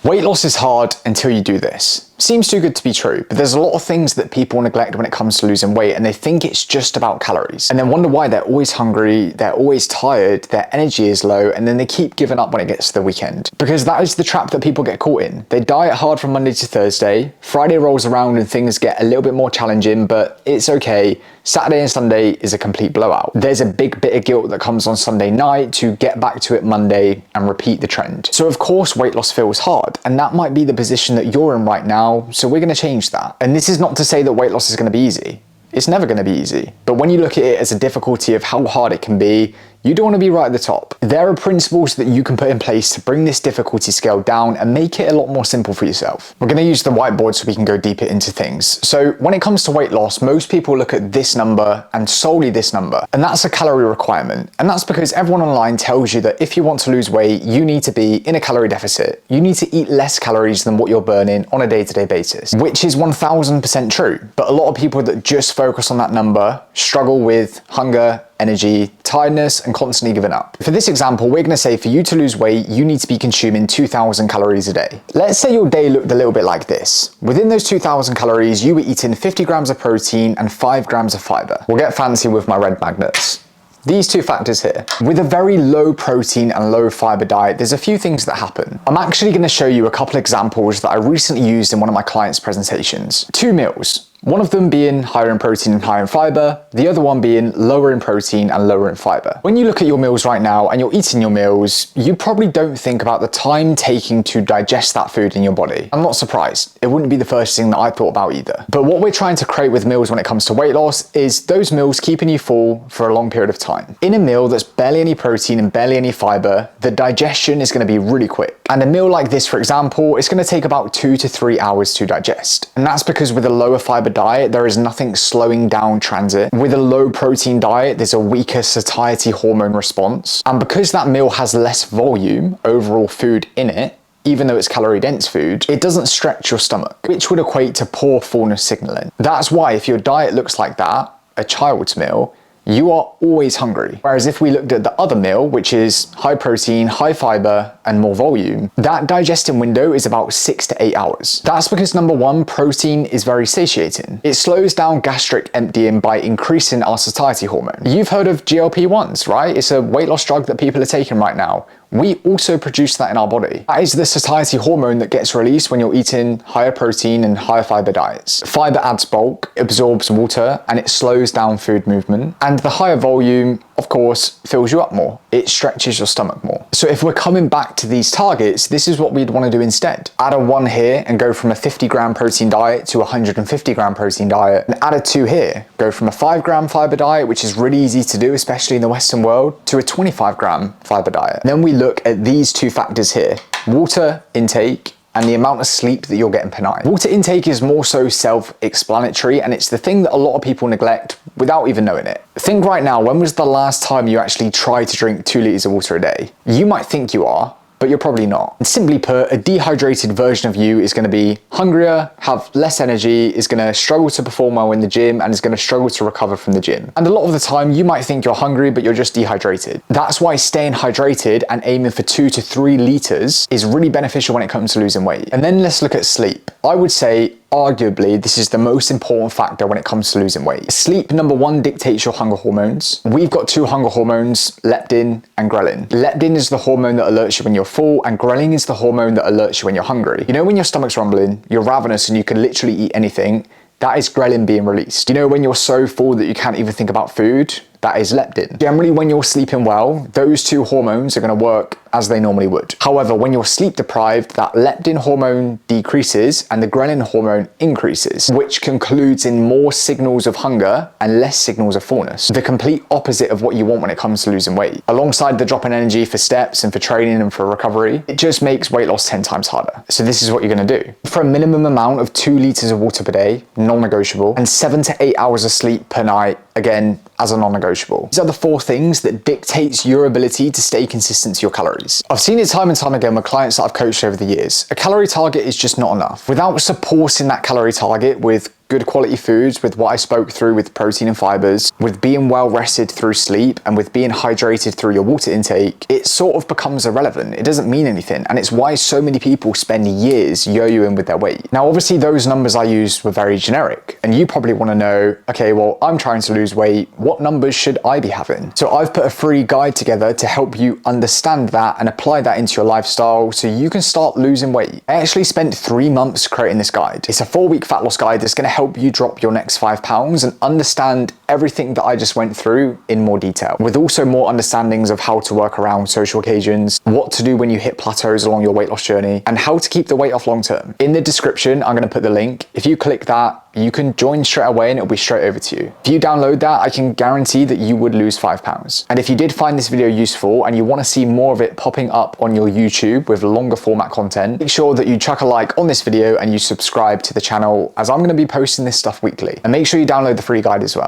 Weight loss is hard until you do this. Seems too good to be true, but there's a lot of things that people neglect when it comes to losing weight, and they think it's just about calories. And then wonder why they're always hungry, they're always tired, their energy is low, and then they keep giving up when it gets to the weekend. Because that is the trap that people get caught in. They diet hard from Monday to Thursday, Friday rolls around and things get a little bit more challenging, but it's okay. Saturday and Sunday is a complete blowout. There's a big bit of guilt that comes on Sunday night to get back to it Monday and repeat the trend. So of course weight loss feels hard, and that might be the position that you're in right now, so we're going to change that. And this is not to say that weight loss is going to be easy. It's never going to be easy. But when you look at it as a difficulty of how hard it can be, you don't want to be right at the top. There are principles that you can put in place to bring this difficulty scale down and make it a lot more simple for yourself. We're going to use the whiteboard so we can go deeper into things. So when it comes to weight loss, most people look at this number and solely this number, and that's a calorie requirement. And that's because everyone online tells you that if you want to lose weight, you need to be in a calorie deficit. You need to eat less calories than what you're burning on a day-to-day basis, which is 1000% true. But a lot of people that just focus on that number struggle with hunger, energy, tiredness, and constantly giving up. For this example, we're gonna say for you to lose weight, you need to be consuming 2000 calories a day. Let's say your day looked a little bit like this. Within those 2000 calories, you were eating 50 grams of protein and 5 grams of fiber. We'll get fancy with my red magnets. These two factors here. With a very low protein and low fiber diet, there's a few things that happen. I'm actually gonna show you a couple examples that I recently used in one of my clients' presentations. 2 meals. One of them being higher in protein and higher in fiber, the other one being lower in protein and lower in fiber. When you look at your meals right now and you're eating your meals, you probably don't think about the time taking to digest that food in your body. I'm not surprised. It wouldn't be the first thing that I thought about either. But what we're trying to create with meals when it comes to weight loss is those meals keeping you full for a long period of time. In a meal that's barely any protein and barely any fiber, the digestion is going to be really quick. And a meal like this, for example, it's going to take about 2 to 3 hours to digest. And that's because with a lower fiber diet, there is nothing slowing down transit. With a low protein diet, there's a weaker satiety hormone response. And because that meal has less volume, overall food in it, even though it's calorie dense food, it doesn't stretch your stomach, which would equate to poor fullness signaling. That's why if your diet looks like that, a child's meal, you are always hungry. Whereas if we looked at the other meal, which is high protein, high fiber, and more volume, that digesting window is about 6 to 8 hours. That's because number one, protein is very satiating. It slows down gastric emptying by increasing our satiety hormone. You've heard of GLP-1s, right? It's a weight loss drug that people are taking right now. We also produce that in our body. That is the satiety hormone that gets released when you're eating higher protein and higher fiber diets. Fiber adds bulk, absorbs water, and it slows down food movement. And the higher volume, of course, fills you up more. It stretches your stomach more. So if we're coming back to these targets, this is what we'd want to do instead. Add a 1 here and go from a 50 gram protein diet to a 150 gram protein diet. And add a 2 here. Go from a 5 gram fiber diet, which is really easy to do, especially in the Western world, to a 25 gram fiber diet. Then we look at these 2 factors here. Water intake and the amount of sleep that you're getting per night. Water intake is more so self-explanatory, and it's the thing that a lot of people neglect without even knowing it. Think right now, when was the last time you actually tried to drink 2 liters of water a day? You might think you are, but you're probably not. And simply put, a dehydrated version of you is going to be hungrier, have less energy, is going to struggle to perform well in the gym, and is going to struggle to recover from the gym. And a lot of the time, you might think you're hungry, but you're just dehydrated. That's why staying hydrated and aiming for 2 to 3 liters is really beneficial when it comes to losing weight. And then let's look at sleep. I would say, arguably, this is the most important factor when it comes to losing weight. Sleep, number one, dictates your hunger hormones. We've got 2 hunger hormones, leptin and ghrelin. Leptin is the hormone that alerts you when you're full, and ghrelin is the hormone that alerts you when you're hungry. You know when your stomach's rumbling, you're ravenous and you can literally eat anything? That is ghrelin being released. You know when you're so full that you can't even think about food? That is leptin. Generally, when you're sleeping well, those 2 hormones are going to work as they normally would. However, when you're sleep deprived, that leptin hormone decreases and the ghrelin hormone increases, which concludes in more signals of hunger and less signals of fullness. The complete opposite of what you want when it comes to losing weight. Alongside the drop in energy for steps and for training and for recovery, it just makes weight loss 10 times harder. So this is what you're going to do. For a minimum amount of 2 liters of water per day, non-negotiable, and 7 to 8 hours of sleep per night, again, as a non-negotiable. These are the 4 things that dictates your ability to stay consistent to your calories. I've seen it time and time again with clients that I've coached over the years. A calorie target is just not enough. Without supporting that calorie target with good quality foods, with what I spoke through with protein and fibers, with being well rested through sleep, and with being hydrated through your water intake, it sort of becomes irrelevant. It doesn't mean anything, and it's why so many people spend years yo-yoing with their weight. Now, obviously those numbers I used were very generic, and you probably want to know, okay, well, I'm trying to lose weight, what numbers should I be having? So I've put a free guide together to help you understand that and apply that into your lifestyle so you can start losing weight. I actually spent 3 months creating this guide. It's a 4-week fat loss guide that's going to help you drop your next 5 pounds and understand everything that I just went through in more detail, with also more understandings of how to work around social occasions, what to do when you hit plateaus along your weight loss journey, and how to keep the weight off long term. In the description, I'm going to put the link. If you click that, you can join straight away and it'll be straight over to you. If you download that, I can guarantee that you would lose 5 pounds. And if you did find this video useful and you want to see more of it popping up on your YouTube with longer format content, make sure that you chuck a like on this video and you subscribe to the channel, as I'm going to be posting this stuff weekly. And make sure you download the free guide as well.